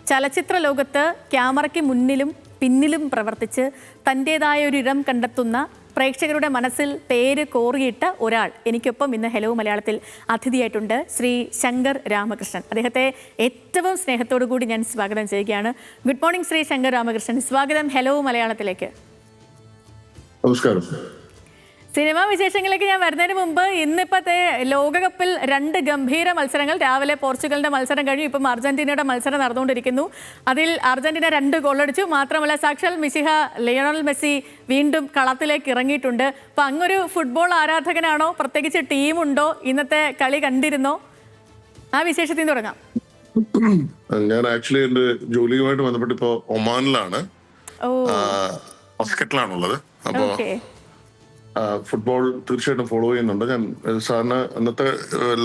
ചലച്ചിത്ര ലോകത്ത് ക്യാമറയ്ക്ക് മുന്നിലും പിന്നിലും പ്രവർത്തിച്ച് തൻ്റേതായ ഒരു ഇടം കണ്ടെത്തുന്ന പ്രേക്ഷകരുടെ മനസ്സിൽ പേര് കോറിയിട്ട ഒരാൾ എനിക്കൊപ്പം ഇന്ന് ഹെലോ മലയാളത്തിൽ അതിഥിയായിട്ടുണ്ട്. ശ്രീ ശങ്കർ രാമകൃഷ്ണൻ. അദ്ദേഹത്തെ ഏറ്റവും സ്നേഹത്തോടു കൂടി ഞാൻ സ്വാഗതം ചെയ്യുകയാണ്. Good morning Shri Shankar Ramakrishnan. സ്വാഗതം ഹെലോ മലയാളത്തിലേക്ക്. നമസ്കാരം. സിനിമാ വിശേഷങ്ങളിലേക്ക് ഞാൻ വരുന്നതിന് മുമ്പ് ഇന്നിപ്പോഴത്തെ ലോകകപ്പിൽ 2 ഗംഭീര മത്സരങ്ങൾ. രാവിലെ പോർച്ചുഗലിന്റെ മത്സരം കഴിഞ്ഞു, ഇപ്പം അർജന്റീനയുടെ മത്സരം നടന്നുകൊണ്ടിരിക്കുന്നു. അതിൽ അർജന്റീന 2 ഗോളടിച്ചു. മാത്രമല്ല സാക്ഷാൽ മിശിഹ ലയണൽ മെസ്സി വീണ്ടും കളത്തിലേക്ക് ഇറങ്ങിയിട്ടുണ്ട്. അപ്പം അങ്ങൊരു ഫുട്ബോൾ ആരാധകനാണോ? പ്രത്യേകിച്ച് ടീമുണ്ടോ? ഇന്നത്തെ കളി കണ്ടിരുന്നോ? ആ വിശേഷത്തിൽ നിന്ന് തുടങ്ങാം. ഞാൻ ആക്ച്വലി എന്റെ ജോലിയുമായിട്ട് ബന്ധപ്പെട്ട് ഇപ്പോ ഒമാനിലാണ്, മസ്കറ്റിലാണുള്ളത്. അപ്പോ ഫുട്ബോൾ തീർച്ചയായിട്ടും ഫോളോ ചെയ്യുന്നുണ്ട്. ഞാൻ സാധാരണ ഇന്നത്തെ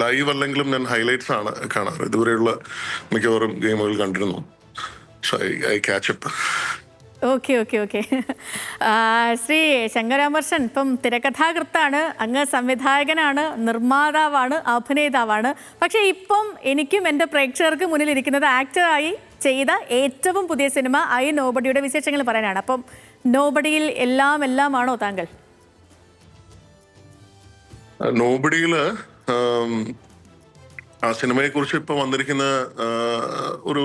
ലൈവ് അല്ലെങ്കിലും ഞാൻ ഹൈലൈറ്റ്സ് ആണ് കാണാറ്. ഇതുവരെയുള്ള മിക്കവാറും ഗെയിമുകൾ കണ്ടിരുന്നു. So I catch up. Okay okay okay. Shri Shankar Ramakrishnan ഇപ്പം തിരക്കഥാകൃത്താണ്, അങ്ങ് സംവിധായകനാണ്, നിർമ്മാതാവാണ്, അഭിനേതാവാണ്. പക്ഷേ ഇപ്പം എനിക്കും എൻ്റെ പ്രേക്ഷകർക്ക് മുന്നിലിരിക്കുന്നത് ആക്ടറായി ചെയ്ത ഏറ്റവും പുതിയ സിനിമ ഐ നോബഡിയുടെ വിശേഷങ്ങൾ പറയാനാണ്. അപ്പം നോബഡിയിൽ എല്ലാമാണോ താങ്കൾ? നോബഡിയില് ആ സിനിമയെ കുറിച്ച് ഇപ്പൊ വന്നിരിക്കുന്ന ഒരു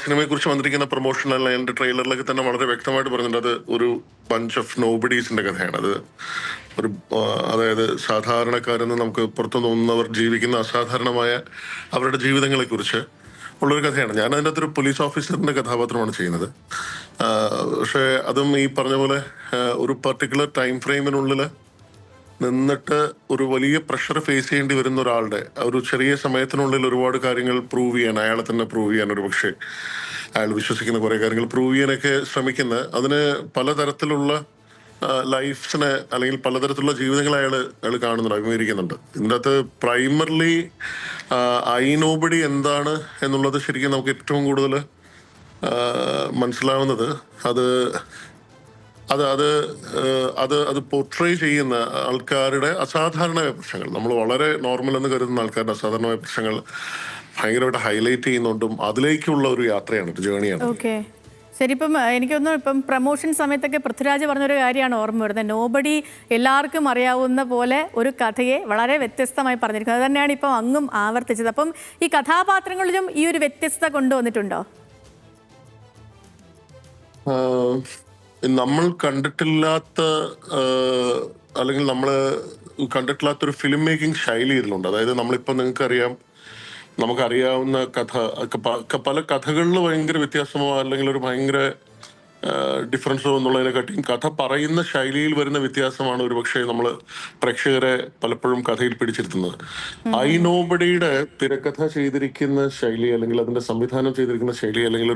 സിനിമയെ കുറിച്ച് വന്നിരിക്കുന്ന പ്രൊമോഷൻ അല്ല, എന്റെ ട്രെയിലറിലൊക്കെ തന്നെ വളരെ വ്യക്തമായിട്ട് പറഞ്ഞിട്ടുണ്ട്. അത് ഒരു ബഞ്ച് ഓഫ് നോബഡീസിന്റെ കഥയാണ്. അത് അതായത് സാധാരണക്കാരെന്ന് നമുക്ക് പുറത്തു തോന്നുന്നവർ ജീവിക്കുന്ന അസാധാരണമായ അവരുടെ ജീവിതങ്ങളെ കുറിച്ച് ഉള്ളൊരു കഥയാണ്. ഞാൻ അതിൻ്റെ അകത്തൊരു പോലീസ് ഓഫീസറിന്റെ കഥാപാത്രമാണ് ചെയ്യുന്നത്. പക്ഷെ അതും ഈ പറഞ്ഞ പോലെ ഒരു പർട്ടിക്കുലർ ടൈം ഫ്രെയിമിനുള്ളിൽ നിന്നിട്ട് ഒരു വലിയ പ്രഷർ ഫേസ് ചെയ്യേണ്ടി വരുന്ന ഒരാളുടെ ഒരു ചെറിയ സമയത്തിനുള്ളിൽ ഒരുപാട് കാര്യങ്ങൾ പ്രൂവ് ചെയ്യാൻ, അയാളെ തന്നെ പ്രൂവ് ചെയ്യാൻ, ഒരു പക്ഷേ അയാൾ വിശ്വസിക്കുന്ന കുറെ കാര്യങ്ങൾ പ്രൂവ് ചെയ്യാനൊക്കെ ശ്രമിക്കുന്ന, അതിന് പലതരത്തിലുള്ള ലൈഫ്സിനെ അല്ലെങ്കിൽ പലതരത്തിലുള്ള ജീവിതങ്ങളെ അയാൾ കാണുന്നുണ്ട്, അഭിമുഖീകരിക്കുന്നുണ്ട്. ഇതിൻ്റെ അകത്ത് പ്രൈമർലി ഐ നോബഡി എന്താണ് എന്നുള്ളത് ശരിക്കും നമുക്ക് ഏറ്റവും കൂടുതൽ മനസ്സിലാവുന്നത് അത് അത് അത് അത് അത് പോർട്രേ ചെയ്യുന്ന ആൾക്കാരുടെ അസാധാരണമായ പ്രശ്നങ്ങൾ, നമ്മൾ വളരെ നോർമൽ എന്ന് കരുതുന്ന ആൾക്കാരുടെ അസാധാരണമായ പ്രശ്നങ്ങൾ ഭയങ്കരമായിട്ട് ഹൈലൈറ്റ് ചെയ്യുന്നുണ്ടും അതിലേക്കുള്ള ഒരു യാത്രയാണ്, ഒരു ജേണിയാണ്. ശരി. ഇപ്പം എനിക്കൊന്നും ഇപ്പം പ്രമോഷൻ സമയത്തൊക്കെ പൃഥ്വിരാജ് പറഞ്ഞൊരു കാര്യമാണ് ഓർമ്മ വരുന്നത്. നോബഡി എല്ലാവർക്കും അറിയാവുന്ന പോലെ ഒരു കഥയെ വളരെ വ്യത്യസ്തമായി പറഞ്ഞിരിക്കുന്നത്. അത് തന്നെയാണ് ഇപ്പം അങ്ങും ആവർത്തിച്ചത്. അപ്പം ഈ കഥാപാത്രങ്ങളിലും ഈ ഒരു വ്യത്യസ്തത കൊണ്ടുവന്നിട്ടുണ്ടോ? നമ്മൾ കണ്ടിട്ടില്ലാത്ത അല്ലെങ്കിൽ നമ്മൾ കണ്ടിട്ടില്ലാത്തൊരു ഫിലിം മേക്കിംഗ് ശൈലി ഇതിലുണ്ട്. അതായത് നമ്മളിപ്പോൾ നിങ്ങൾക്കറിയാം, നമുക്കറിയാവുന്ന പല കഥകളിൽ ഭയങ്കര വ്യത്യാസമോ അല്ലെങ്കിൽ ഒരു ഭയങ്കര ഡിഫറൻസോ എന്നുള്ളതിനെക്കാട്ടിയും കഥ പറയുന്ന ശൈലിയിൽ വരുന്ന വ്യത്യാസമാണ് ഒരു പക്ഷേ നമ്മൾ പ്രേക്ഷകരെ പലപ്പോഴും കഥയിൽ പിടിച്ചിരുത്തുന്നത്. ഐ നോബഡിയുടെ തിരക്കഥ ചെയ്തിരിക്കുന്ന ശൈലി അല്ലെങ്കിൽ അതിന്റെ സംവിധാനം ചെയ്തിരിക്കുന്ന ശൈലി അല്ലെങ്കിൽ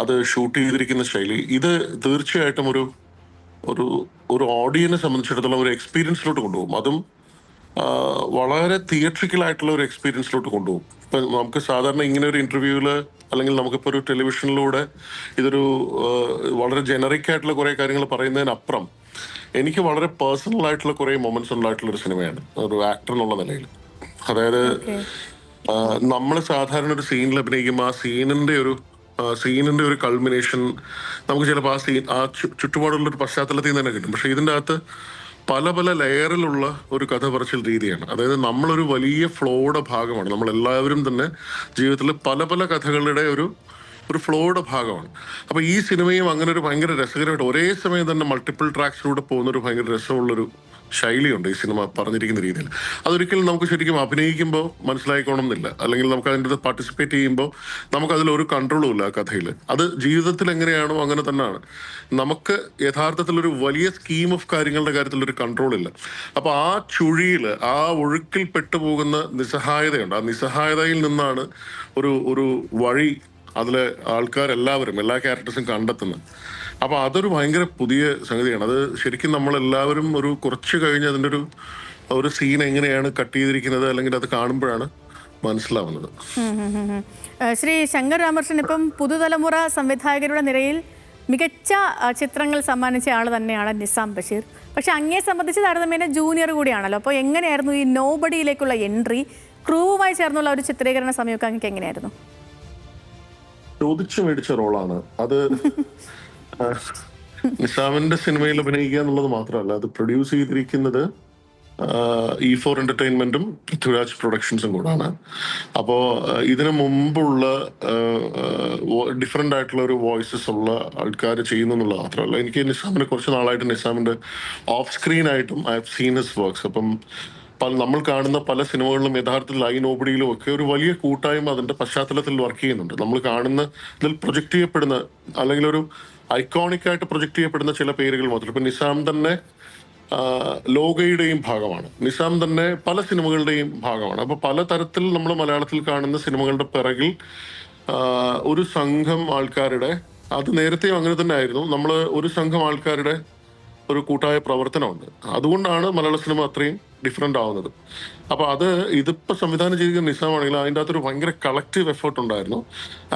അത് ഷൂട്ട് ചെയ്തിരിക്കുന്ന ശൈലി, ഇത് തീർച്ചയായിട്ടും ഒരു ഓഡിയൻസിനെ സംബന്ധിച്ചിടത്തോളം ഒരു എക്സ്പീരിയൻസിലോട്ട് കൊണ്ടുപോകും. അതും വളരെ തിയേറ്ററിക്കൽ ആയിട്ടുള്ള ഒരു എക്സ്പീരിയൻസിലോട്ട് കൊണ്ടുപോകും. ഇപ്പൊ നമുക്ക് സാധാരണ ഇങ്ങനെ ഒരു ഇന്റർവ്യൂവില് അല്ലെങ്കിൽ നമുക്കിപ്പോ ഒരു ടെലിവിഷനിലൂടെ ഇതൊരു വളരെ ജനറിക് ആയിട്ടുള്ള കുറെ കാര്യങ്ങൾ പറയുന്നതിനപ്പുറം എനിക്ക് വളരെ പേഴ്സണൽ ആയിട്ടുള്ള കുറെ മൊമെന്റ്സ് ഉണ്ടായിട്ടുള്ള ഒരു സിനിമയാണ് ഒരു ആക്ടർ എന്നുള്ള നിലയിൽ. അതായത് നമ്മൾ സാധാരണ ഒരു സീനിൽ അഭിനയിക്കുമ്പോൾ ആ സീനിന്റെ ഒരു കൾമിനേഷൻ നമുക്ക് ചിലപ്പോൾ ആ ചുറ്റുപാടുള്ള ഒരു പശ്ചാത്തലത്തിൽ നിന്ന് തന്നെ കിട്ടും. പക്ഷെ ഇതിൻ്റെ അകത്ത് പല ലെയറിലുള്ള ഒരു കഥ പറച്ചിൽ രീതിയാണ്. അതായത് നമ്മളൊരു വലിയ ഫ്ലോയുടെ ഭാഗമാണ്. നമ്മളെല്ലാവരും തന്നെ ജീവിതത്തിൽ പല കഥകളുടെ ഒരു ഫ്ലോയുടെ ഭാഗമാണ്. അപ്പൊ ഈ സിനിമയും അങ്ങനെ ഒരു ഭയങ്കര രസകരമായിട്ട് ഒരേ സമയം തന്നെ മൾട്ടിപ്പിൾ ട്രാക്സിലൂടെ പോകുന്ന ഒരു ഭയങ്കര രസമുള്ളൊരു ശൈലിയുണ്ട് ഈ സിനിമ പറഞ്ഞിരിക്കുന്ന രീതിയിൽ. അതൊരിക്കലും നമുക്ക് ശരിക്കും അഭിനയിക്കുമ്പോൾ മനസ്സിലായിക്കോണം എന്നില്ല, അല്ലെങ്കിൽ നമുക്ക് അതിൻ്റെ പാർട്ടിസിപ്പേറ്റ് ചെയ്യുമ്പോൾ നമുക്ക് അതിലൊരു കൺട്രോളും ഇല്ല ആ കഥയിൽ. അത് ജീവിതത്തിൽ എങ്ങനെയാണോ അങ്ങനെ തന്നെയാണ്. നമുക്ക് യഥാർത്ഥത്തിൽ ഒരു വലിയ സ്കീം ഓഫ് കാര്യങ്ങളുടെ കാര്യത്തിൽ ഒരു കൺട്രോൾ ഇല്ല. അപ്പൊ ആ ചുഴിയിൽ, ആ ഒഴുക്കിൽ പെട്ടുപോകുന്ന നിസ്സഹായതയുണ്ട്. ആ നിസ്സഹായതയിൽ നിന്നാണ് ഒരു വഴി അതിലെ ആൾക്കാരെല്ലാവരും, എല്ലാ ക്യാരക്ടേഴ്സും കണ്ടെത്തുന്നത്. അപ്പൊ അതൊരു ഭയങ്കര പുതിയ സംഗതിയാണ്. അത് ശരിക്കും നമ്മളെല്ലാവരും ഒരു കുറച്ച് കഴിഞ്ഞ് അതിൻ്റെ ഒരു സീൻ എങ്ങനെയാണ് കട്ട് ചെയ്തിരിക്കുന്നത് അല്ലെങ്കിൽ അത് കാണുമ്പോഴാണ് മനസ്സിലാവുന്നത്. ശ്രീ ശങ്കർ രാമകൃഷ്ണൻ, ഇപ്പം പുതുതലമുറ സംവിധായകരുടെ നിരയിൽ മികച്ച ചിത്രങ്ങൾ സമ്മാനിച്ച ആൾ തന്നെയാണ് നിസാം ബഷീർ. പക്ഷെ അങ്ങേ സംബന്ധിച്ച് താരതമ്യേന ജൂനിയർ കൂടിയാണല്ലോ. അപ്പോൾ എങ്ങനെയായിരുന്നു ഈ നോബഡിയിലേക്കുള്ള എൻട്രി? ക്രൂവുമായി ചേർന്നുള്ള ഒരു ചിത്രീകരണ സമയമൊക്കെ അങ്ങക്ക് എങ്ങനെയായിരുന്നു? ചോദിച്ചു മേടിച്ച റോളാണ് അത്. നിസാമിന്റെ സിനിമയിൽ അഭിനയിക്കുക എന്നുള്ളത് മാത്രമല്ല, അത് പ്രൊഡ്യൂസ് ചെയ്തിരിക്കുന്നത് E4 എന്റർടൈൻമെന്റും പൃഥ്വിരാജ് പ്രൊഡക്ഷൻസും കൂടാണ്. അപ്പോ ഇതിനു മുമ്പുള്ള ഡിഫറെന്റ് ആയിട്ടുള്ള ഒരു വോയിസസ് ഉള്ള ആൾക്കാർ ചെയ്യുന്നു എന്നുള്ളത് മാത്രമല്ല, എനിക്ക് നിസാമിനെ കുറച്ച് നാളായിട്ട് നിസാമിന്റെ ഓഫ് സ്ക്രീൻ ആയിട്ടും I have seen his works. അപ്പം നമ്മൾ കാണുന്ന പല സിനിമകളിലും യഥാർത്ഥത്തിൽ ഐ നോബഡിയിലും ഒക്കെ ഒരു വലിയ കൂട്ടായ്മ അതിന്റെ പശ്ചാത്തലത്തിൽ വർക്ക് ചെയ്യുന്നുണ്ട്. നമ്മൾ കാണുന്ന ഇതിൽ പ്രൊജക്ട് ചെയ്യപ്പെടുന്ന അല്ലെങ്കിൽ ഒരു ഐക്കോണിക് ആയിട്ട് പ്രൊജക്ട് ചെയ്യപ്പെടുന്ന ചില പേരുകൾ മാത്രം. ഇപ്പൊ നിസാം തന്നെ ലോകയുടെയും ഭാഗമാണ്, നിസാം തന്നെ പല സിനിമകളുടെയും ഭാഗമാണ്. അപ്പൊ പലതരത്തിൽ നമ്മൾ മലയാളത്തിൽ കാണുന്ന സിനിമകളുടെ പിറകിൽ ഒരു സംഘം ആൾക്കാരുടെ, അത് നേരത്തെയും അങ്ങനെ തന്നെ ആയിരുന്നു, നമ്മൾ ഒരു സംഘം ആൾക്കാരുടെ ഒരു കൂട്ടായ പ്രവർത്തനമുണ്ട്. അതുകൊണ്ടാണ് മലയാള സിനിമ അത്രയും ഡിഫറെന്റ് ആവുന്നത്. അപ്പൊ അത് ഇതിപ്പോ സംവിധാനം ചെയ്തിരിക്കുന്ന നിസാമാണെങ്കിൽ അതിൻ്റെ അകത്തൊരു ഭയങ്കര കളക്റ്റീവ് എഫേർട്ട് ഉണ്ടായിരുന്നു.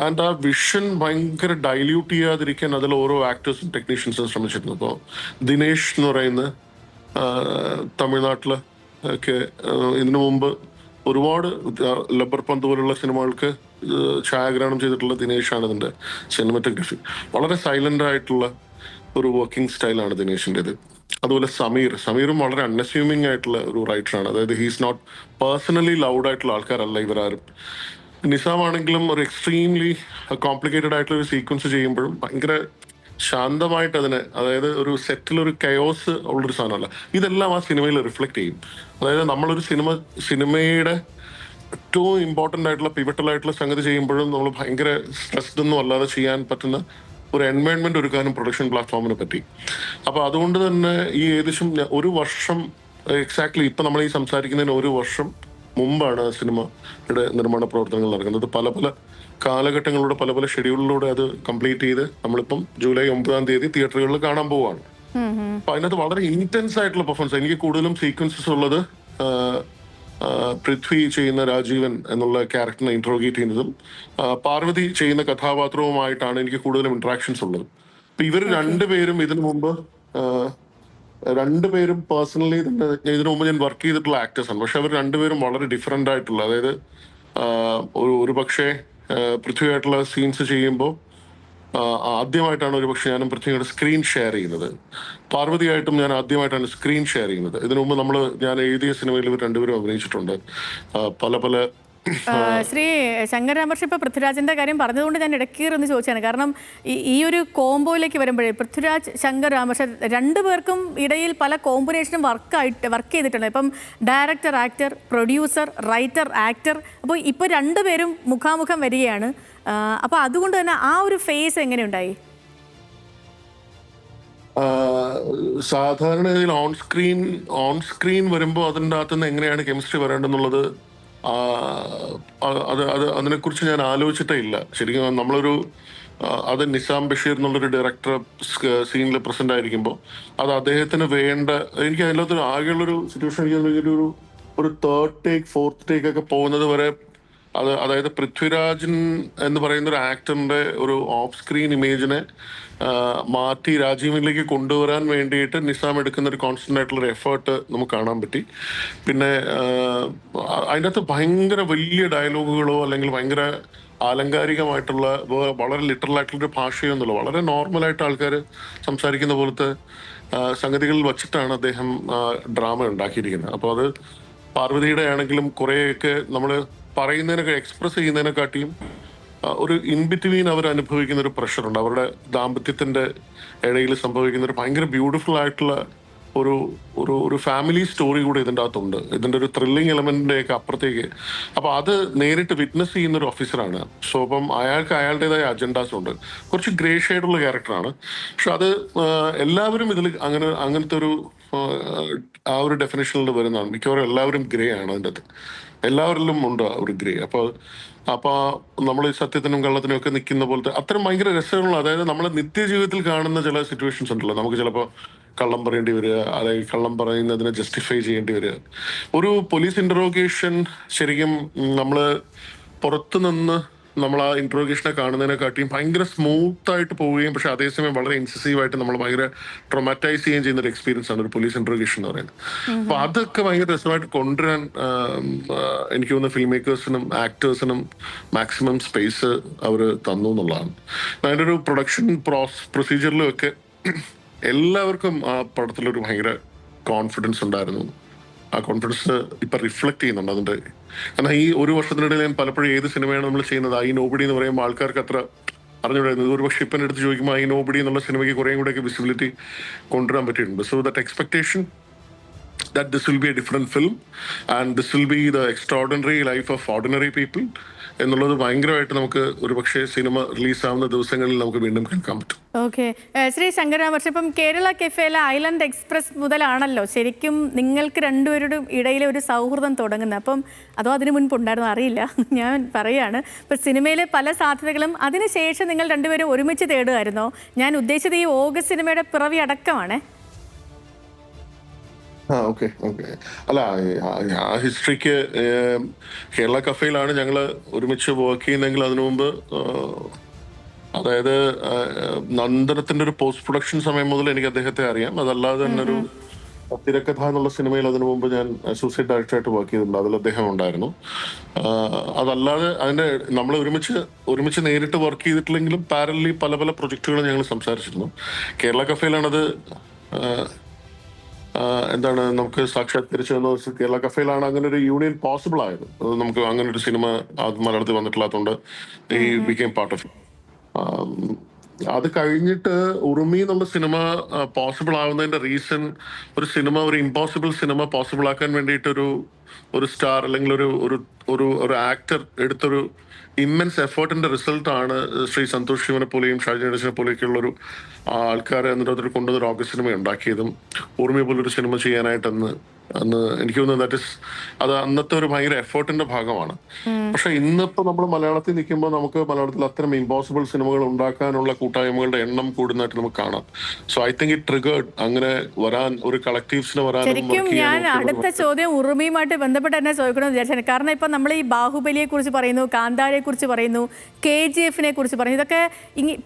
ആൻഡ് ആ വിഷൻ ഭയങ്കര ഡൈല്യൂട്ട് ചെയ്യാതിരിക്കാൻ അതിൽ ഓരോ ആക്ടേഴ്സും ടെക്നീഷ്യൻസും ശ്രമിച്ചിരുന്നു. ഇപ്പോൾ ദിനേഷ് എന്ന് പറയുന്ന തമിഴ്നാട്ടില് ഒക്കെ ഇതിനു മുമ്പ് ഒരുപാട് ലബ്ബർ പന്ത് പോലുള്ള സിനിമകൾക്ക് ഛായാഗ്രഹണം ചെയ്തിട്ടുള്ള ദിനേഷാണ് ഇതിന്റെ സിനിമാറ്റോഗ്രഫി. വളരെ സൈലന്റ് ആയിട്ടുള്ള ഒരു വർക്കിംഗ് സ്റ്റൈലാണ് ദിനേഷിൻ്റെത്. അതുപോലെ സമീറും വളരെ അൺഅസ്യൂമിങ് ആയിട്ടുള്ള ഒരു റൈറ്ററാണ്. അതായത് ഹീസ് നോട്ട് പേഴ്സണലി ലൗഡ് ആയിട്ടുള്ള ആൾക്കാരല്ല ഇവരാരും. നിസാം ആണെങ്കിലും ഒരു എക്സ്ട്രീംലി കോംപ്ലിക്കേറ്റഡ് ആയിട്ടുള്ള ഒരു സീക്വൻസ് ചെയ്യുമ്പോഴും ഭയങ്കര ശാന്തമായിട്ട് അതിനെ, അതായത് ഒരു സെറ്റിൽ ഒരു കയോസ് ഉള്ളൊരു സാധനമല്ല, ഇതെല്ലാം ആ സിനിമയിൽ റിഫ്ലക്ട് ചെയ്യും. അതായത് നമ്മളൊരു സിനിമയുടെ ഏറ്റവും ഇമ്പോർട്ടൻ്റ് ആയിട്ടുള്ള പിവറ്റൽ ആയിട്ടുള്ള സംഗതി ചെയ്യുമ്പോഴും നമ്മൾ ഭയങ്കര സ്ട്രെസ്ഡ് ഒന്നും അല്ലാതെ ചെയ്യാൻ പറ്റുന്ന ഒരു എൻവയോൺമെന്റ് ഒരുക്കാനും പ്രൊഡക്ഷൻ പ്ലാറ്റ്ഫോമിനെ പറ്റി. അപ്പൊ അതുകൊണ്ട് തന്നെ ഈ ഏകദേശം ഒരു വർഷം എക്സാക്ട്ലി ഇപ്പൊ നമ്മൾ ഈ സംസാരിക്കുന്നതിന് ഒരു വർഷം മുമ്പാണ് സിനിമയുടെ നിർമ്മാണ പ്രവർത്തനങ്ങൾ നടക്കുന്നത്. പല പല കാലഘട്ടങ്ങളിലൂടെ പല പല ഷെഡ്യൂളിലൂടെ അത് കംപ്ലീറ്റ് ചെയ്ത് നമ്മളിപ്പം ജൂലൈ 9 തിയേറ്ററുകളിൽ കാണാൻ പോവാണ്. അപ്പൊ അതിനകത്ത് വളരെ ഇന്റൻസ് ആയിട്ടുള്ള പെർഫോമൻസ്. എനിക്ക് കൂടുതലും സീക്വൻസസ് ഉള്ളത് പൃഥ്വി ചെയ്യുന്ന രാജീവൻ എന്നുള്ള ക്യാരക്ടറിനെ ഇൻട്രോഗേറ്റ് ചെയ്യുന്നതും പാർവതി ചെയ്യുന്ന കഥാപാത്രവുമായിട്ടാണ് എനിക്ക് കൂടുതലും ഇന്ററാക്ഷൻസ് ഉള്ളത്. അപ്പൊ ഇവർ രണ്ടുപേരും ഇതിനു മുമ്പ് രണ്ടുപേരും പേഴ്സണലി തന്നെ ഇതിനു മുമ്പ് ഞാൻ വർക്ക് ചെയ്തിട്ടുള്ള ആക്ടേഴ്സ് ആണ്. പക്ഷെ അവർ രണ്ടുപേരും വളരെ ഡിഫറെന്റ് ആയിട്ടുള്ള, അതായത് ഒരു പക്ഷേ പൃഥ്വിയായിട്ടുള്ള സീൻസ് ചെയ്യുമ്പോൾ ആദ്യമായിട്ടാണ് ഒരു പക്ഷെ ഞാനും പൃഥ്വിയുടെ സ്ക്രീൻ ഷെയർ ചെയ്യുന്നത്. പാർവതിയായിട്ടും ഞാൻ ആദ്യമായിട്ടാണ് സ്ക്രീൻ ഷെയർ ചെയ്യുന്നത്. ഇതിനു മുമ്പ് ഞാൻ എഴുതിയ സിനിമയിൽ ഇവർ രണ്ടുപേരും അഭിനയിച്ചിട്ടുണ്ട്. പല പല ശ്രീ ശങ്കർ രാമകൃഷ്ണൻ ഇപ്പൊ പൃഥ്വിരാജിന്റെ കാര്യം പറഞ്ഞതുകൊണ്ട് ഞാൻ ഇടയ്ക്കേറെന്ന് ചോദിച്ചാണ്. കാരണം ഈ ഒരു കോംബോയിലേക്ക് വരുമ്പോഴേ പൃഥ്വിരാജ്, ശങ്കർ രാമകൃഷ്ണൻ രണ്ടുപേർക്കും ഇടയിൽ പല കോമ്പിനേഷനും വർക്ക് ചെയ്തിട്ടുണ്ട്. ഇപ്പം director, actor, producer, writer, actor. അപ്പോൾ ഇപ്പോൾ രണ്ടുപേരും മുഖാമുഖം വരികയാണ്. അപ്പോൾ അതുകൊണ്ട് തന്നെ ആ ഒരു ഫേസ് എങ്ങനെയുണ്ടായി? സാധാരണ ഓൺ സ്ക്രീൻ വരുമ്പോൾ അതിൻ്റെ അകത്തുനിന്ന് എങ്ങനെയാണ് കെമിസ്ട്രി വരേണ്ടതെന്നുള്ളത് അതിനെക്കുറിച്ച് ഞാൻ ആലോചിച്ചിട്ടേ ഇല്ല. ശരിക്കും നമ്മളൊരു അത് നിസാം ബഷീർ എന്നുള്ളൊരു ഡയറക്ടർ സീനിൽ പ്രസന്റ് ആയിരിക്കുമ്പോൾ അത് അദ്ദേഹത്തിന് വേണ്ട, എനിക്ക് അതിനകത്ത് ആകെയുള്ളൊരു സിറ്റുവേഷൻ ഒരു തേർഡ് ടേക്ക്, ഫോർത്ത് ടേക്ക് ഒക്കെ പോകുന്നത് വരെ അതായത് പൃഥ്വിരാജൻ എന്ന് പറയുന്ന ഒരു ആക്ടറിന്റെ ഒരു ഓഫ് സ്ക്രീൻ ഇമേജിനെ മാറ്റി രാജീവിലേക്ക് കൊണ്ടുവരാൻ വേണ്ടിയിട്ട് നിസാം എടുക്കുന്ന ഒരു കോൺസ്റ്റന്റ് ആയിട്ടുള്ള ഒരു എഫേർട്ട് നമുക്ക് കാണാൻ പറ്റി. പിന്നെ അതിൻ്റെ അകത്ത് ഭയങ്കര വലിയ ഡയലോഗുകളോ അല്ലെങ്കിൽ ഭയങ്കര ആലങ്കാരികമായിട്ടുള്ള വളരെ ലിറ്ററൽ ആയിട്ടുള്ളൊരു ഭാഷയൊന്നുമില്ല. വളരെ നോർമലായിട്ട് ആൾക്കാർ സംസാരിക്കുന്ന പോലത്തെ സംഗതികളിൽ വച്ചിട്ടാണ് അദ്ദേഹം ഡ്രാമ ഉണ്ടാക്കിയിരിക്കുന്നത്. അപ്പോൾ അത് പാർവതിയുടെ ആണെങ്കിലും കുറേയൊക്കെ നമ്മൾ പറയുന്നതിനൊക്കെ എക്സ്പ്രസ് ചെയ്യുന്നതിനെക്കാട്ടിയും ഒരു ഇൻ ബിറ്റ്വീൻ അവർ അനുഭവിക്കുന്ന ഒരു പ്രഷറുണ്ട്. അവരുടെ ദാമ്പത്യത്തിന്റെ ഇടയിൽ സംഭവിക്കുന്ന ഒരു ഭയങ്കര ബ്യൂട്ടിഫുൾ ആയിട്ടുള്ള ഒരു ഫാമിലി സ്റ്റോറി കൂടെ ഇതിൻ്റെ അകത്തുണ്ട്. ഇതിന്റെ ഒരു ത്രില്ലിംഗ് എലമെന്റിന്റെ ഒക്കെ അപ്പുറത്തേക്ക്. അപ്പൊ അത് നേരിട്ട് വിറ്റ്നസ് ചെയ്യുന്ന ഒരു ഓഫീസറാണ്. സോ അപ്പം അയാൾക്ക് അയാളുടേതായ അജണ്ടാസ് ഉണ്ട്. കുറച്ച് ഗ്രേ ഷെയ്ഡുള്ള ക്യാരക്ടറാണ്. പക്ഷെ അത് എല്ലാവരും ഇതിൽ അങ്ങനത്തെ ഒരു ആ ഒരു ഡെഫിനേഷനിൽ വരുന്നതാണ്. മിക്കവാറും എല്ലാവരും ഗ്രേ ആണ് അതിൻ്റെ അകത്ത്. എല്ലാവരിലും ഉണ്ട് ഒരു ഗ്രേ. അപ്പൊ നമ്മൾ ഈ സത്യത്തിനും കള്ളത്തിനും ഒക്കെ നിൽക്കുന്ന പോലത്തെ അത്തരം ഭയങ്കര രസങ്ങളുള്ള, അതായത് നമ്മളെ നിത്യജീവിതത്തിൽ കാണുന്ന ചില സിറ്റുവേഷൻസ് ഉണ്ടല്ലോ. നമുക്ക് ചിലപ്പോൾ കള്ളം പറയേണ്ടി വരിക, അല്ലെങ്കിൽ കള്ളം പറയുന്നതിനെ ജസ്റ്റിഫൈ ചെയ്യേണ്ടി വരിക. ഒരു പോലീസ് ഇന്ററോഗേഷൻ ശരിക്കും നമ്മള് പുറത്തു നിന്ന് നമ്മൾ ആ ഇൻട്രോഗേഷനെ കാണുന്നതിനെക്കാട്ടിയും ഭയങ്കര സ്മൂത്ത് ആയിട്ട് പോവുകയും പക്ഷെ അതേസമയം വളരെ ഇൻസസീവ് ആയിട്ട് നമ്മൾ ഭയങ്കര ട്രോമാറ്റൈസ് ചെയ്യുകയും ചെയ്യുന്ന ഒരു എക്സ്പീരിയൻസ് ആണ് ഒരു പോലീസ് ഇൻട്രോഗേഷൻ എന്ന് പറയുന്നത്. അപ്പൊ അതൊക്കെ ഭയങ്കര രസമായിട്ട് കൊണ്ടുവരാൻ എനിക്ക് തോന്നുന്ന ഫിലിം മേക്കേഴ്സിനും ആക്ടേഴ്സിനും മാക്സിമം സ്പേസ് അവർ തന്നു എന്നുള്ളതാണ്. അതിൻ്റെ ഒരു പ്രൊഡക്ഷൻ പ്രൊസീജിയറിലും ഒക്കെ എല്ലാവർക്കും ആ പടത്തിലൊരു ഭയങ്കര കോൺഫിഡൻസ് ഉണ്ടായിരുന്നു. ആ കോൺഫിഡൻസ് ഇപ്പൊ റിഫ്ലക്ട് ചെയ്യുന്നുണ്ട് അതിന്റെ. കാരണം ഈ ഒരു വർഷത്തിനിടയിൽ ഞാൻ പലപ്പോഴും ഏത് സിനിമയാണ് നമ്മൾ ചെയ്യുന്നത്, ഐ നോബഡി എന്ന് പറയുമ്പോൾ ആൾക്കാർക്ക് അത്ര അറിഞ്ഞുകൂടായിരുന്നു. ഒരു പക്ഷെ ഇപ്പം എടുത്ത് ചോദിക്കുമ്പോൾ ഐ നോബഡി എന്നുള്ള സിനിമയ്ക്ക് കുറേയും കൂടെയൊക്കെ വിസിബിലിറ്റി കൊണ്ടുവരാൻ പറ്റിയിട്ടുണ്ട്. So that expectation that this will be a different film and this will be the extraordinary life of ordinary people എന്നുള്ളത് ഭയങ്കരമായിട്ട് നമുക്ക് ഒരു പക്ഷേ സിനിമ റിലീസാവുന്ന ദിവസങ്ങളിൽ നമുക്ക് വീണ്ടും കേൾക്കാൻ പറ്റും. ഓക്കെ, ശ്രീ ശങ്കരാമർഷൻ, ഇപ്പം കേരള കഫേയിലെ ഐലൻഡ് എക്സ്പ്രസ് മുതലാണല്ലോ ശരിക്കും നിങ്ങൾക്ക് രണ്ടുപേരുടെ ഇടയിലെ ഒരു സൗഹൃദം തുടങ്ങുന്നത്. അപ്പം അതോ അതിനു മുൻപ് ഉണ്ടായിരുന്നു അറിയില്ല, ഞാൻ പറയുകയാണ്. ഇപ്പം സിനിമയിലെ പല സാധ്യതകളും അതിനുശേഷം നിങ്ങൾ രണ്ടുപേരും ഒരുമിച്ച് തേടുമായിരുന്നോ? ഞാൻ ഉദ്ദേശിച്ചത് ഈ ഓഗസ്റ്റ് സിനിമയുടെ പിറവി അടക്കമാണ്. ഓക്കെ. അല്ല, ആ ഹിസ്റ്ററിക്ക് കേരള കഫയിലാണ് ഞങ്ങൾ ഒരുമിച്ച് വർക്ക് ചെയ്യുന്നതെങ്കിൽ അതിനു മുമ്പ് അതായത് നന്ദനത്തിന്റെ ഒരു പോസ്റ്റ് പ്രൊഡക്ഷൻ സമയം മുതൽ എനിക്ക് അദ്ദേഹത്തെ അറിയാം. അതല്ലാതെ തന്നെ ഒരു തിരക്കഥ എന്നുള്ള സിനിമയിൽ അതിനു മുമ്പ് ഞാൻ അസോസിയേറ്റ് ഡയറക്ടറായിട്ട് വർക്ക് ചെയ്തിട്ടുണ്ട്, അതിൽ അദ്ദേഹം ഉണ്ടായിരുന്നു. അതല്ലാതെ അതിന്റെ നമ്മൾ ഒരുമിച്ച് നേരിട്ട് വർക്ക് ചെയ്തിട്ടില്ലെങ്കിലും പാരലി പല പല പ്രൊജക്ടുകളും ഞങ്ങൾ സംസാരിച്ചിരുന്നു. കേരള കഫയിലാണത് എന്താണ് നമുക്ക് സാക്ഷാത്കരിച്ചതെന്ന് വെച്ചാൽ കേരള കഫയിലാണ് അങ്ങനെ ഒരു യൂണിയൻ പോസിബിൾ ആയത്. നമുക്ക് അങ്ങനെ ഒരു സിനിമ മലയാളത്തിൽ വന്നിട്ടില്ലാത്തതുകൊണ്ട് ഈ ബിക്കേം പാർട്ട് ഓഫ്. അത് കഴിഞ്ഞിട്ട് ഉറുമി എന്നുള്ള സിനിമ പോസിബിൾ ആവുന്നതിന്റെ റീസൺ ഒരു സിനിമ, ഒരു ഇമ്പോസിബിൾ സിനിമ പോസിബിൾ ആക്കാൻ വേണ്ടിയിട്ട് ഒരു സ്റ്റാർ അല്ലെങ്കിൽ ഒരു ആക്ടർ എടുത്തൊരു ഇമ്മൻസ് എഫേർട്ടിന്റെ റിസൾട്ട് ആണ് ശ്രീ സന്തോഷ് ശിവനെ പോലെയും ഷാജി നടേശനെ പോലെയൊക്കെയുള്ള ഒരു ആൾക്കാരെ എന്നിട്ട് കൊണ്ടുവന്നൊരു ഓഗസ്റ്റ് സിനിമ ഉണ്ടാക്കിയതും ഉറുമി പോലൊരു സിനിമ ചെയ്യാനായിട്ട് അന്ന് എനിക്ക് തോന്നുന്നത് അത് അന്നത്തെ ഒരു ഭയങ്കര എഫേർട്ടിന്റെ ഭാഗമാണ്. പക്ഷെ ഇന്നിപ്പോ നമ്മൾ മലയാളത്തിൽ നിൽക്കുമ്പോൾ നമുക്ക് മലയാളത്തിൽ അത്തരം ഇമ്പോസിബിൾ സിനിമകൾ ഉണ്ടാക്കാനുള്ള കൂട്ടായ്മകളുടെ എണ്ണം കൂടുന്നതായിട്ട് നമുക്ക് കാണാം. So I think it triggered അങ്ങനെ വരാൻ ഒരു കളക്ടീവ്സിന് വരാൻ. ശരിക്കും ഞാൻ അടുത്ത ചോദ്യം ഉറുമിയുമായിട്ട് ബന്ധപ്പെട്ട് തന്നെ ചോദിക്കണമെന്ന് വിചാരിച്ചാണ്. കാരണം ഇപ്പൊ നമ്മൾ ഈ ബാഹുബലിയെ കുറിച്ച് പറയുന്നു, കാന്താരയെ കുറിച്ച് പറയുന്നു, KGF-നെ കുറിച്ച് പറയുന്നു. ഇതൊക്കെ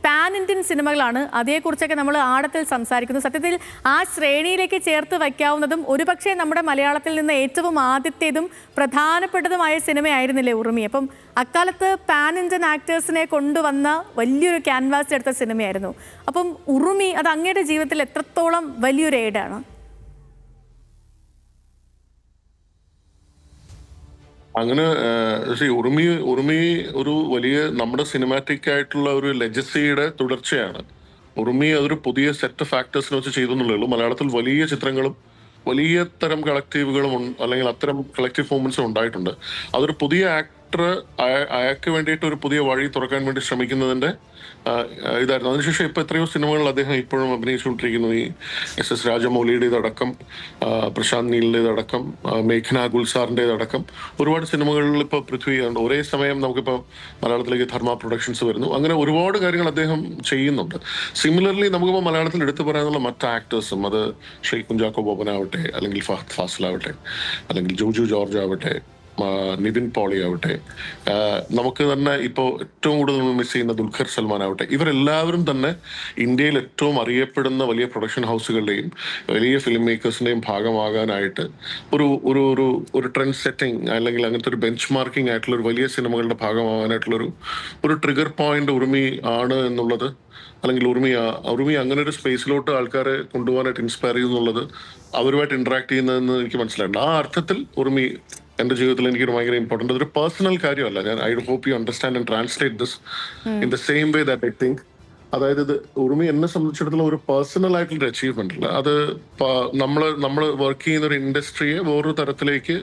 പാൻ ഇന്ത്യൻ സിനിമകളാണ്. അതേക്കുറിച്ചൊക്കെ നമ്മൾ ആഴത്തിൽ സംസാരിക്കുന്നു. സത്യത്തിൽ ആ ശ്രേണിയിലേക്ക് ചേർത്ത് വയ്ക്കാവുന്നതും ഒരുപക്ഷെ നമ്മുടെ മലയാളത്തിൽ നിന്ന് ഏറ്റവും ആദ്യത്തേതും പ്രധാനപ്പെട്ടതുമായ സിനിമയായിരുന്നില്ലേ ഉറുമി? അപ്പം അക്കാലത്ത് പാൻ ഇന്ത്യൻ ആക്ടേഴ്സിനെ കൊണ്ടുവന്ന വലിയൊരു ക്യാൻവാസ് എടുത്ത സിനിമയായിരുന്നു. അപ്പം ഉറുമി അത് അങ്ങയുടെ ജീവിതത്തിൽ എത്രത്തോളം വലിയൊരു ഏടാണ്? അങ്ങനെ ഉറുമി ഒരു വലിയ നമ്മുടെ സിനിമാറ്റിക് ആയിട്ടുള്ള ഒരു ലെജസിയുടെ തുടർച്ചയാണ്. ഉറുമി അതൊരു പുതിയ സെറ്റ് ഓഫ് ആക്ടേഴ്സിനെ വെച്ച് ചെയ്തു എന്നുള്ളേ ഉള്ളൂ. മലയാളത്തിൽ വലിയ ചിത്രങ്ങളും വലിയ തരം കളക്റ്റീവുകളും അല്ലെങ്കിൽ അത്തരം കളക്റ്റീവ് മൂവ്മെന്റ്സും ഉണ്ടായിട്ടുണ്ട്. അതൊരു പുതിയ ആക്ടർ അയാൾക്ക് വേണ്ടിയിട്ട് ഒരു പുതിയ വഴി തുറക്കാൻ വേണ്ടി ശ്രമിക്കുന്നതിന്റെ ഇതായിരുന്നു. അതിനുശേഷം ഇപ്പൊ എത്രയോ സിനിമകളിൽ അദ്ദേഹം ഇപ്പോഴും അഭിനയിച്ചുകൊണ്ടിരിക്കുന്നു. ഈ SS രാജമൗലിയുടേതടക്കം, പ്രശാന്ത് നീലിന്റേതടക്കം, മേഘ്ന ഗുൽസാറിന്റേതടക്കം ഒരുപാട് സിനിമകളിൽ ഇപ്പൊ പൃഥ്വി ഒരേ സമയം നമുക്കിപ്പോ മലയാളത്തിലേക്ക് ധർമ്മ പ്രൊഡക്ഷൻസ് വരുന്നു. അങ്ങനെ ഒരുപാട് കാര്യങ്ങൾ അദ്ദേഹം ചെയ്യുന്നുണ്ട്. സിമിലർലി നമുക്കിപ്പോൾ മലയാളത്തിൽ എടുത്തു പറയാനുള്ള മറ്റ് ആക്ടേഴ്സും, അത് ശ്രീ കുഞ്ചാക്കോ ബോബനാവട്ടെ, അല്ലെങ്കിൽ ഫഹദ് ഫാസിലാവട്ടെ, അല്ലെങ്കിൽ ജോജു ജോർജ് ആവട്ടെ, നിവിൻ പോളി ആവട്ടെ, നമുക്ക് തന്നെ ഇപ്പോൾ ഏറ്റവും കൂടുതൽ മിസ് ചെയ്യുന്ന ദുൽഖർ സൽമാൻ ആവട്ടെ, ഇവരെല്ലാവരും തന്നെ ഇന്ത്യയിൽ ഏറ്റവും അറിയപ്പെടുന്ന വലിയ പ്രൊഡക്ഷൻ ഹൗസുകളുടെയും വലിയ ഫിലിം മേക്കേഴ്സിന്റെയും ഭാഗമാകാനായിട്ട് ഒരു ട്രെൻഡ് സെറ്റിംഗ് അല്ലെങ്കിൽ അങ്ങനത്തെ ഒരു ബെഞ്ച് മാർക്കിംഗ് ആയിട്ടുള്ള ഒരു വലിയ സിനിമകളുടെ ഭാഗമാകാനായിട്ടുള്ള ഒരു ട്രിഗർ പോയിന്റ് ഉറുമി ആണ് എന്നുള്ളത്, അല്ലെങ്കിൽ ഉറുമി അങ്ങനെ ഒരു സ്പേസിലോട്ട് ആൾക്കാരെ കൊണ്ടുപോകാനായിട്ട് ഇൻസ്പയർ ചെയ്യുന്നുള്ളത് അവരുമായിട്ട് ഇന്ററാക്ട് ചെയ്യുന്നതെന്ന് എനിക്ക് മനസ്സിലായിട്ടുണ്ട്. ആ അർത്ഥത്തിൽ ഉറുമി എന്റെ ജീവിതത്തിൽ എനിക്കൊരു ഭയങ്കര ഇമ്പോർട്ടൻ്റ്, അതൊരു പേഴ്സണൽ കാര്യമല്ല. ഞാൻ I hope you understand and translate this in the same way that I think. അതായത് ഇത് ഉറുമി എന്നെ സംബന്ധിച്ചിടത്തോളം ഒരു പേഴ്സണൽ ആയിട്ടുള്ള അച്ചീവ്മെന്റ് അല്ല. അത് നമ്മൾ വർക്ക് ചെയ്യുന്ന ഒരു ഇൻഡസ്ട്രിയെ വേറൊരു തരത്തിലേക്ക്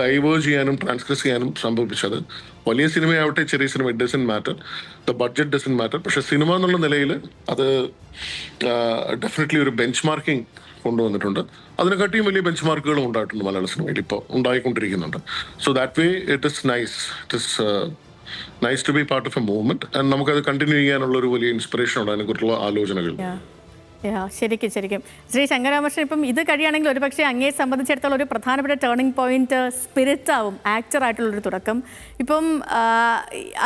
ഡൈവേർജ് ചെയ്യാനും ട്രാൻസ്ഗ്രസ് ചെയ്യാനും സംഭവിച്ചത്. വലിയ സിനിമയാവട്ടെ ചെറിയ cinema, it doesn't matter, the budget doesn't matter. പക്ഷെ സിനിമ എന്നുള്ള നിലയിൽ അത് ഡെഫിനറ്റ്ലി ഒരു ബെഞ്ച് മാർക്കിംഗ് കൊണ്ടുവന്നിട്ടുണ്ട്. അതിനെക്കാട്ടിയും വലിയ ബെഞ്ച് മാർക്കുകളും ഉണ്ടായിട്ടുണ്ട് മലയാള സിനിമയിൽ, ഇപ്പോൾ ഉണ്ടായിക്കൊണ്ടിരിക്കുന്നുണ്ട്. So that way it is nice to be part of a movement. And നമുക്കത് കണ്ടിന്യൂ ചെയ്യാനുള്ള ഒരു വലിയ ഇൻസ്പിറേഷൻ ഉണ്ട് അതിനെക്കുറിച്ചുള്ള ആലോചനകൾ. ശരിക്കും ശരിക്കും ശ്രീ ശങ്കരരാമകൃഷ്ണൻ, ഇപ്പം ഇത് കഴിയുകയാണെങ്കിൽ ഒരുപക്ഷെ അങ്ങയെ സംബന്ധിച്ചിടത്തോളം ഒരു പ്രധാനപ്പെട്ട ടേണിംഗ് പോയിന്റ് സ്പിരിറ്റ് ആവും, ആക്ടറായിട്ടുള്ളൊരു തുടക്കം. ഇപ്പം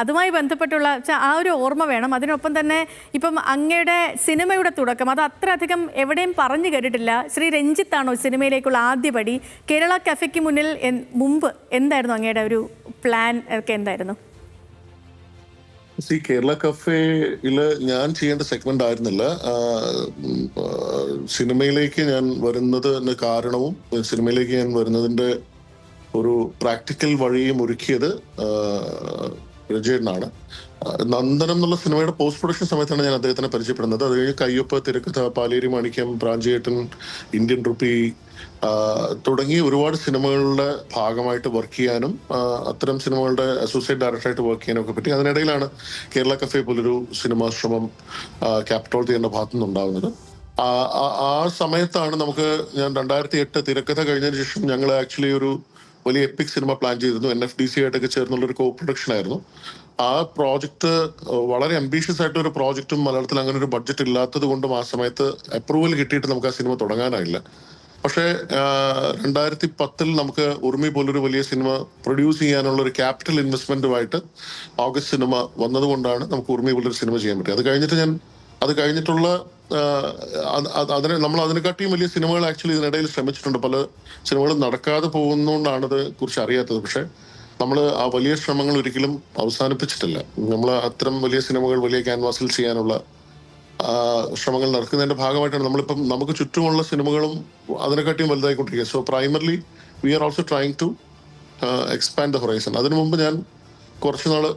അതുമായി ബന്ധപ്പെട്ടുള്ള ആ ഒരു ഓർമ്മ വേണം. അതിനൊപ്പം തന്നെ ഇപ്പം അങ്ങയുടെ സിനിമയുടെ തുടക്കം അത് അത്രയധികം എവിടെയും പറഞ്ഞു കേട്ടിട്ടില്ല. ശ്രീ രഞ്ജിത്താണോ സിനിമയിലേക്കുള്ള ആദ്യപടി? കേരള കഫേക്ക് മുമ്പ് എന്തായിരുന്നു അങ്ങയുടെ ഒരു പ്ലാൻ ഒക്കെ എന്തായിരുന്നു? കേരള കഫേയില് ഞാൻ ചെയ്യേണ്ട സെഗ്മെന്റ് ആയിരുന്നില്ല. സിനിമയിലേക്ക് ഞാൻ വരുന്നതിന് കാരണവും സിനിമയിലേക്ക് ഞാൻ വരുന്നതിന്റെ ഒരു പ്രാക്ടിക്കൽ വഴിയും ഒരുക്കിയത് രജേട്ടനാണ്. നന്ദനം എന്നുള്ള സിനിമയുടെ പോസ്റ്റ് പ്രൊഡക്ഷൻ സമയത്താണ് ഞാൻ അദ്ദേഹത്തിനെ പരിചയപ്പെടുന്നത്. അത് കഴിഞ്ഞ് കയ്യൊപ്പ്, തിരക്കഥ, പാലേരി മാണിക്യം, പ്രാഞ്ചിയേട്ടൻ, ഇന്ത്യൻ റുപ്പി തുടങ്ങി ഒരുപാട് സിനിമകളുടെ ഭാഗമായിട്ട് വർക്ക് ചെയ്യാനും അത്തരം സിനിമകളുടെ അസോസിയേറ്റ് ഡയറക്ടറായിട്ട് വർക്ക് ചെയ്യാനും ഒക്കെ പറ്റി. അതിനിടയിലാണ് കേരള കഫേ പോലൊരു സിനിമാ ശ്രമം ക്യാപിറ്റോൾ തിയേറ്ററിന്റെ ഭാഗത്തു നിന്നുണ്ടാകുന്നത്. ആ സമയത്താണ് ഞാൻ 2008 തിരക്കഥ കഴിഞ്ഞതിന് ശേഷം ഞങ്ങൾ ആക്ച്വലി ഒരു വലിയ എപ്പിക് സിനിമ പ്ലാൻ ചെയ്തിരുന്നു. NFDC ആയിട്ടൊക്കെ ചേർന്നുള്ളൊരു കോ പ്രൊഡക്ഷൻ ആയിരുന്നു. ആ പ്രോജക്റ്റ് വളരെ അംബീഷ്യസ് ആയിട്ടൊരു പ്രോജക്റ്റും മലയാളത്തിൽ അങ്ങനെ ഒരു ബഡ്ജറ്റ് ഇല്ലാത്തത് കൊണ്ടും ആ സമയത്ത് അപ്രൂവൽ കിട്ടിയിട്ട് നമുക്ക് ആ സിനിമ തുടങ്ങാനായില്ല. പക്ഷേ 2010 നമുക്ക് ഉർമി പോലൊരു വലിയ സിനിമ പ്രൊഡ്യൂസ് ചെയ്യാനുള്ള ഒരു ക്യാപിറ്റൽ ഇൻവെസ്റ്റ്മെന്റുമായിട്ട് ഓഗസ്റ്റ് സിനിമ വന്നതുകൊണ്ടാണ് നമുക്ക് ഉർമി പോലൊരു സിനിമ ചെയ്യാൻ പറ്റിയത്. അത് കഴിഞ്ഞിട്ടുള്ള നമ്മൾ അതിനെക്കാട്ടിയും വലിയ സിനിമകൾ ആക്ച്വലി ഇതിനിടയിൽ ശ്രമിച്ചിട്ടുണ്ട്. പല സിനിമകളും നടക്കാതെ പോകുന്നതുകൊണ്ടാണ് അത് കുറിച്ച് അറിയാത്തത്. പക്ഷെ നമ്മൾ ആ വലിയ ശ്രമങ്ങൾ ഒരിക്കലും അവസാനിപ്പിച്ചിട്ടില്ല. നമ്മൾ അത്തരം വലിയ സിനിമകൾ വലിയ ക്യാൻവാസിൽ ചെയ്യാനുള്ള ശ്രമങ്ങൾ നടക്കുന്നതിന്റെ ഭാഗമായിട്ടാണ് നമ്മളിപ്പം നമുക്ക് ചുറ്റുമുള്ള സിനിമകളും അതിനെക്കാട്ടിയും വലുതായിക്കൊണ്ടിരിക്കുക. So primarily we are also trying to expand the horizon. അതിനു മുമ്പ് ഞാൻ കുറച്ചുനാള്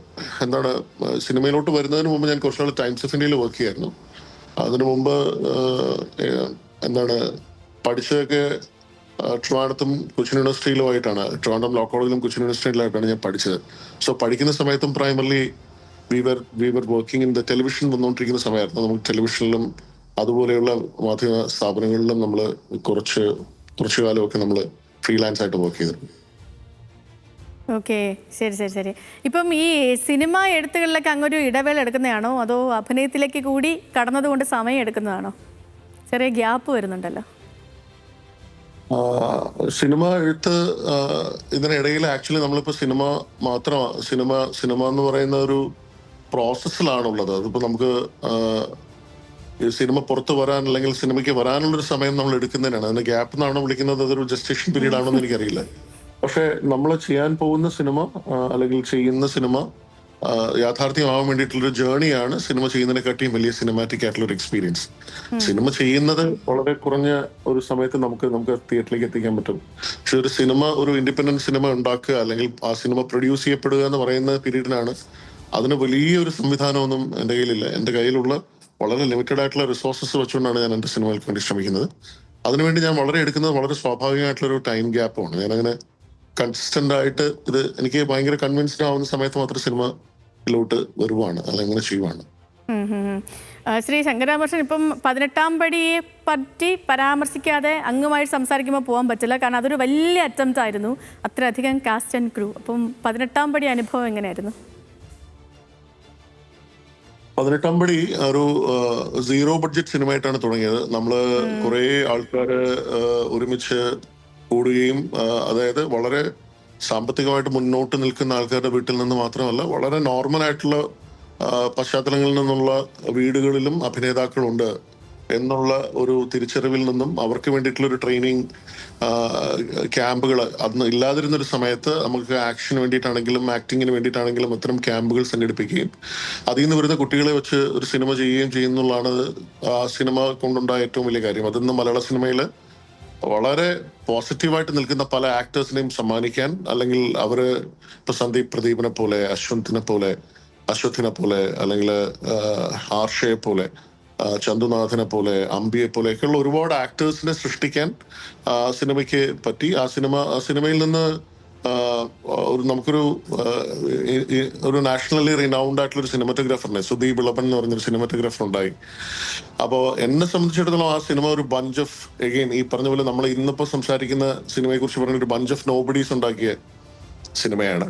സിനിമയിലോട്ട് വരുന്നതിന് മുമ്പ് ഞാൻ കുറച്ചുനാൾ ടൈംസ് ഓഫ് ഇന്ത്യയിൽ വർക്ക് ചെയ്യായിരുന്നു. അതിനു മുമ്പ് പഠിച്ചതൊക്കെ ട്രിവാൻഡ്രത്തും കൊച്ചിൻ യൂണിവേഴ്സിറ്റിയിലുമായിട്ടാണ്. ട്രിവാൻഡ്രം ലോ കോളേജിലും കൊച്ചിൻ യൂണിവേഴ്സിറ്റിയിലായിട്ടാണ് ഞാൻ പഠിച്ചത്. സോ പഠിക്കുന്ന സമയത്തും primarily we were working in the television വന്നുകൊണ്ടിരിക്കുന്ന സമയമായിരുന്നു. നമുക്ക് ടെലിവിഷനിലും അതുപോലെയുള്ള മാധ്യമ സ്ഥാപനങ്ങളിലും നമ്മൾ കുറച്ചു കാലമൊക്കെ നമ്മൾ ഫ്രീലാൻസ് ആയിട്ട് വർക്ക് ചെയ്തിരുന്നു. ഓക്കെ, ശരി. ഇപ്പം ഈ സിനിമ എഴുത്തുകളിലൊക്കെ അങ്ങൊരു ഇടവേള എടുക്കുന്നതാണോ അതോ അഭിനയത്തിലേക്ക് കൂടി കടന്നതുകൊണ്ട് സമയം എടുക്കുന്നതാണോ? ചെറിയ ഗ്യാപ്പ് വരുന്നുണ്ടല്ലോ. സിനിമ എഴുത്ത് ഇതിനിടയിൽ ആക്ച്വലി നമ്മളിപ്പോ സിനിമ എന്ന് പറയുന്ന ഒരു പ്രോസസ്സിലാണുള്ളത്. അതിപ്പോ നമുക്ക് സിനിമ പുറത്ത് വരാൻ അല്ലെങ്കിൽ സിനിമയ്ക്ക് വരാനുള്ളൊരു സമയം നമ്മൾ എടുക്കുന്നതിനാണ്. അതിന് ഗ്യാപ്പ് എന്നാണോ വിളിക്കുന്നത്, അതൊരു ജസ്റ്റേഷൻ പീരീഡ് ആണോ എന്ന് എനിക്കറിയില്ല. പക്ഷെ നമ്മൾ ചെയ്യാൻ പോകുന്ന സിനിമ അല്ലെങ്കിൽ ചെയ്യുന്ന സിനിമ യാഥാർത്ഥ്യമാവാൻ വേണ്ടിയിട്ടുള്ളൊരു ജേർണിയാണ് സിനിമ ചെയ്യുന്നതിനെക്കാട്ടിയും വലിയ സിനിമാറ്റിക് ആയിട്ടുള്ള ഒരു എക്സ്പീരിയൻസ്. സിനിമ ചെയ്യുന്നത് വളരെ കുറഞ്ഞ ഒരു സമയത്ത് നമുക്ക് തിയേറ്ററിലേക്ക് എത്തിക്കാൻ പറ്റും. പക്ഷെ ഒരു ഇൻഡിപെൻഡന്റ് സിനിമ ഉണ്ടാക്കുക അല്ലെങ്കിൽ ആ സിനിമ പ്രൊഡ്യൂസ് ചെയ്യപ്പെടുക എന്ന് പറയുന്ന പീരീഡിനാണ്. അതിന് വലിയൊരു സംവിധാനമൊന്നും എൻ്റെ കയ്യിലില്ല. എൻ്റെ കയ്യിലുള്ള വളരെ ലിമിറ്റഡ് ആയിട്ടുള്ള റിസോഴ്സസ് വെച്ചുകൊണ്ടാണ് ഞാൻ എൻ്റെ സിനിമകൾക്ക് വേണ്ടി ശ്രമിക്കുന്നത്. അതിനുവേണ്ടി ഞാൻ എടുക്കുന്നത് വളരെ സ്വാഭാവികമായിട്ടുള്ള ഒരു ടൈം ഗ്യാപ്പാണ്. ഞാനങ്ങനെ കൺസിസ്റ്റന്റ് ആയിട്ട് ഇത് എനിക്ക് ഭയങ്കര കൺവിൻസ്ഡ് ആവുന്ന സമയത്ത് മാത്രം സിനിമയിലോട്ട് വരുവാണ്, അല്ലെങ്കിൽ ചെയ്യുവാണ്. ശ്രീ ശങ്കരരാമകൃഷ്ണൻ, ഇപ്പം 18ാം പടിയെ പറ്റി പരാമർശിക്കാതെ അങ്ങുമായി സംസാരിക്കുമ്പോൾ പോകാൻ പറ്റില്ല. കാരണം അതൊരു വലിയ അറ്റംപ്റ്റ് ആയിരുന്നു, അത്രയധികം കാസ്റ്റ് ആൻഡ് ക്രൂ. അപ്പം 18ാം പടി അനുഭവം എങ്ങനെയായിരുന്നു? 18ാം പടി ഒരു സീറോ ബഡ്ജറ്റ് സിനിമയായിട്ടാണ് തുടങ്ങിയത്. നമ്മള് കുറെ ആൾക്കാര് ഒരുമിച്ച് കൂടുകയും അതായത് വളരെ സാമ്പത്തികമായിട്ട് മുന്നോട്ട് നിൽക്കുന്ന ആൾക്കാരുടെ വീട്ടിൽ നിന്ന് മാത്രമല്ല, വളരെ നോർമൽ ആയിട്ടുള്ള പശ്ചാത്തലങ്ങളിൽ നിന്നുള്ള വീടുകളിലും അഭിനേതാക്കളുണ്ട് എന്നുള്ള ഒരു തിരിച്ചറിവിൽ നിന്നും അവർക്ക് വേണ്ടിയിട്ടുള്ള ഒരു ട്രെയിനിങ് ക്യാമ്പുകൾ അന്ന് ഇല്ലാതിരുന്നൊരു സമയത്ത് നമുക്ക് ആക്ഷന് വേണ്ടിയിട്ടാണെങ്കിലും ആക്ടിങ്ങിന് വേണ്ടിയിട്ടാണെങ്കിലും അത്തരം ക്യാമ്പുകൾ സംഘടിപ്പിക്കുകയും അതിൽ നിന്ന് വരുന്ന കുട്ടികളെ വെച്ച് ഒരു സിനിമ ചെയ്യുകയും ചെയ്യുന്നുള്ളതാണ് ആ സിനിമ കൊണ്ടുണ്ടായ ഏറ്റവും വലിയ കാര്യം. അതിന്ന് മലയാള സിനിമയിൽ വളരെ പോസിറ്റീവായിട്ട് നിൽക്കുന്ന പല ആക്ടേഴ്സിനെയും സമ്മാനിക്കാൻ, അല്ലെങ്കിൽ അവര് ഇപ്പൊ സന്ദീപ് പ്രദീപിനെ പോലെ, അശ്വത്തിനെ പോലെ, അല്ലെങ്കിൽ ആർഷയെ പോലെ, ചന്തുനാഥനെ പോലെ, അംബിയെ പോലെയൊക്കെയുള്ള ഒരുപാട് ആക്ടേഴ്സിനെ സൃഷ്ടിക്കാൻ സിനിമയ്ക്ക് പറ്റി. ആ സിനിമയിൽ നിന്ന് ഒരു നാഷണലി റിനൗണ്ട് ആയിട്ടുള്ള ഒരു സിനിമാറ്റോഗ്രാഫറിനെ, സുദീപ് ഇളപ്പൻ എന്ന് പറഞ്ഞൊരു സിനിമാറ്റോഗ്രാഫർ ഉണ്ടായി. അപ്പോ എന്നെ സംബന്ധിച്ചിടത്തോളം ആ സിനിമ ഒരു ബഞ്ച് ഓഫ്, എഗെയിൻ ഈ പറഞ്ഞ പോലെ നമ്മൾ ഇന്നിപ്പോ സംസാരിക്കുന്ന സിനിമയെ കുറിച്ച് പറഞ്ഞ ഒരു ബഞ്ച് ഓഫ് നോബഡീസ് ഉണ്ടാക്കിയ സിനിമയാണ്.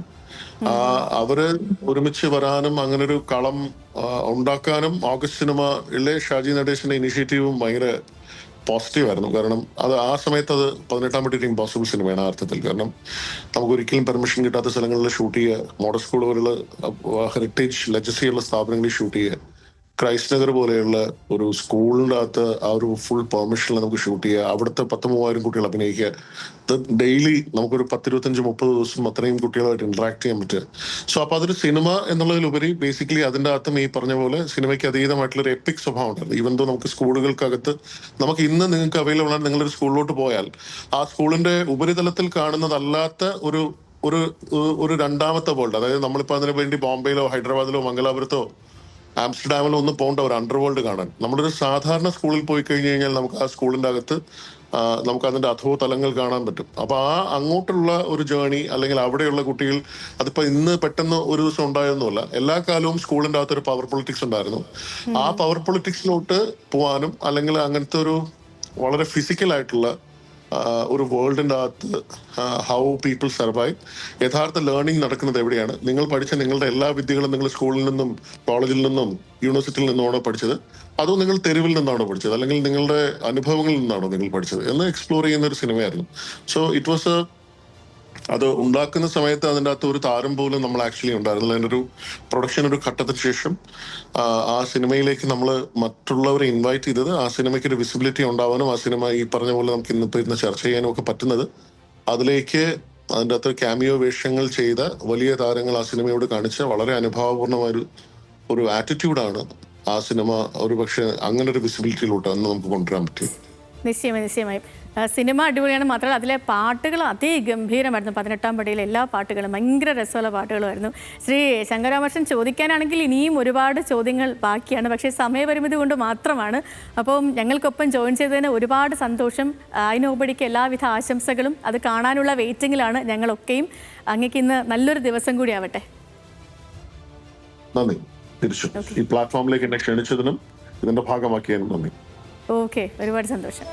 അവര് ഒരുമിച്ച് വരാനും അങ്ങനെ ഒരു കളം ഉണ്ടാക്കാനും ഓഗസ്റ്റ് സിനിമയിലെ ഷാജി നടേശന്റെ ഇനിഷ്യേറ്റീവും ഭയങ്കര പോസിറ്റീവ് ആയിരുന്നു. കാരണം അത് ആ സമയത്ത് അത് 18-ാം പടി ഇമ്പോസിബിൾ സിനിമയാണ് ആ അർത്ഥത്തിൽ. കാരണം നമുക്ക് ഒരിക്കലും പെർമിഷൻ കിട്ടാത്ത സ്ഥലങ്ങളിൽ ഷൂട്ട് ചെയ്യുക, മോഡൽ സ്കൂൾ പോലുള്ള ഹെറിറ്റേജ് ലെഗസിയുള്ള സ്ഥാപനങ്ങളിൽ ഷൂട്ട് ചെയ്യുക, ക്രൈസ്റ്റ് നഗർ പോലെയുള്ള ഒരു സ്കൂളിൻ്റെ അകത്ത് ആ ഒരു ഫുൾ പെർമിഷനിൽ നമുക്ക് ഷൂട്ട് ചെയ്യുക, അവിടുത്തെ 10,000-3000 കുട്ടികൾ അഭിനയിക്കുക, ഡെയിലി നമുക്കൊരു 10-25-30 ദിവസം അത്രയും കുട്ടികളുമായിട്ട് ഇന്ററാക്ട് ചെയ്യാൻ പറ്റുക. സോ അപ്പൊ അതൊരു സിനിമ എന്നുള്ളതിലുപരി ബേസിക്കലി അതിൻ്റെ അകത്തും ഈ പറഞ്ഞ പോലെ സിനിമയ്ക്ക് അതീതമായിട്ടുള്ള ഒരു എപ്പിക് സ്വഭാവം ഉണ്ടായിരുന്നു. ഈവൻ ദോ നമുക്ക് സ്കൂളുകൾക്കകത്ത് നമുക്ക് ഇന്ന് നിങ്ങൾക്ക് അവൈലബിൾ ആണ്, നിങ്ങളൊരു സ്കൂളിലോട്ട് പോയാൽ ആ സ്കൂളിന്റെ ഉപരിതലത്തിൽ കാണുന്നതല്ലാത്ത ഒരു ഒരു ഒരു രണ്ടാമത്തെ വേൾഡ്, അതായത് നമ്മളിപ്പോൾ അതിനു വേണ്ടി ബോംബെയിലോ ഹൈദരാബാദിലോ മംഗലാപുരത്തോ ആംസ്റ്റർഡാമിലോ ഒന്നും പോകേണ്ട ഒരു അണ്ടർവേൾഡ് കാണാൻ. നമ്മളൊരു സാധാരണ സ്കൂളിൽ പോയി കഴിഞ്ഞു കഴിഞ്ഞാൽ നമുക്ക് ആ സ്കൂളിന്റെ അകത്ത് നമുക്ക് അതിന്റെ അധോ തലങ്ങൾ കാണാൻ പറ്റും. അപ്പൊ ആ അങ്ങോട്ടുള്ള ഒരു ജേണി, അല്ലെങ്കിൽ അവിടെയുള്ള കുട്ടികൾ, അതിപ്പോ ഇന്ന് പെട്ടെന്ന് ഒരു ദിവസം ഉണ്ടായൊന്നുമല്ല, എല്ലാ കാലവും സ്കൂളിന്റെ അകത്ത് ഒരു പവർ പൊളിറ്റിക്സ് ഉണ്ടായിരുന്നു. ആ പവർ പൊളിറ്റിക്സിലോട്ട് പോവാനും അല്ലെങ്കിൽ അങ്ങനത്തെ ഒരു വളരെ ഫിസിക്കൽ ആയിട്ടുള്ള ഒരു വേൾഡിന്റെ അകത്ത് ഹൗ പീപ്പിൾ സർവൈവ്, യഥാർത്ഥ ലേണിംഗ് നടക്കുന്നത് എവിടെയാണ്, നിങ്ങൾ പഠിച്ച നിങ്ങളുടെ എല്ലാ വിദ്യകളും നിങ്ങൾ സ്കൂളിൽ നിന്നും കോളേജിൽ നിന്നും യൂണിവേഴ്സിറ്റിയിൽ നിന്നുമാണോ പഠിച്ചത്, അതോ നിങ്ങൾ തെരുവിൽ നിന്നാണോ പഠിച്ചത്, അല്ലെങ്കിൽ നിങ്ങളുടെ അനുഭവങ്ങളിൽ നിന്നാണോ നിങ്ങൾ പഠിച്ചത് എന്ന് എക്സ്പ്ലോർ ചെയ്യുന്ന ഒരു സിനിമയായിരുന്നു. സോ ഇറ്റ് വാസ് അത് ഉണ്ടാക്കുന്ന സമയത്ത് അതിൻ്റെ അകത്ത് ഒരു താരം പോലും നമ്മൾ ആക്ച്വലി ഉണ്ടായിരുന്നില്ല. അതിൻ്റെ ഒരു പ്രൊഡക്ഷൻ ഒരു ഘട്ടത്തിന് ശേഷം ആ സിനിമയിലേക്ക് നമ്മൾ മറ്റുള്ളവരെ ഇൻവൈറ്റ് ചെയ്തത് ആ സിനിമയ്ക്ക് ഒരു വിസിബിലിറ്റി ഉണ്ടാവാനും ആ സിനിമ ഈ പറഞ്ഞ പോലെ നമുക്ക് ഇന്നിപ്പോൾ ഇരുന്ന് ചർച്ച ചെയ്യാനും ഒക്കെ പറ്റുന്നത് അതിലേക്ക് അതിൻ്റെ അകത്ത് ക്യാമിയോ വേഷങ്ങൾ ചെയ്ത വലിയ താരങ്ങൾ ആ സിനിമയോട് കാണിച്ച വളരെ അനുഭാവപൂർണമായ ഒരു ആറ്റിറ്റ്യൂഡാണ് ആ സിനിമ ഒരു പക്ഷേ അങ്ങനെ ഒരു വിസിബിലിറ്റിയിലോട്ട് അന്ന് നമുക്ക് കൊണ്ടുവരാൻ പറ്റും. നിശ്ചയമായും സിനിമ അടിപൊളിയാണ്. മാത്രമല്ല അതിലെ പാട്ടുകൾ അതിഗംഭീരമായിരുന്നു. 18-ാം പടിയിലെ എല്ലാ പാട്ടുകളും ഭയങ്കര രസമുള്ള പാട്ടുകളുമായിരുന്നു. ശ്രീ ശങ്കരാമർഷൻ, ചോദിക്കാനാണെങ്കിൽ ഇനിയും ഒരുപാട് ചോദ്യങ്ങൾ ബാക്കിയാണ്, പക്ഷേ സമയപരിമിതി കൊണ്ട് മാത്രമാണ്. അപ്പം ഞങ്ങൾക്കൊപ്പം ജോയിൻ ചെയ്തതിന് ഒരുപാട് സന്തോഷം. അതിനോപടിക്ക് എല്ലാവിധ ആശംസകളും. അത് കാണാനുള്ള വെയിറ്റിങ്ങിലാണ് ഞങ്ങളൊക്കെയും. അങ്ങേക്ക് ഇന്ന് നല്ലൊരു ദിവസം കൂടി ആവട്ടെ. നന്ദി. തിരിച്ചു ഈ പ്ലാറ്റ്ഫോമിലേക്ക് എന്നെ ക്ഷണിച്ചതിനും ഇതിന്റെ ഭാഗമാക്കിയതിനും നന്ദി. ഓക്കെ, ഒരുപാട് സന്തോഷം.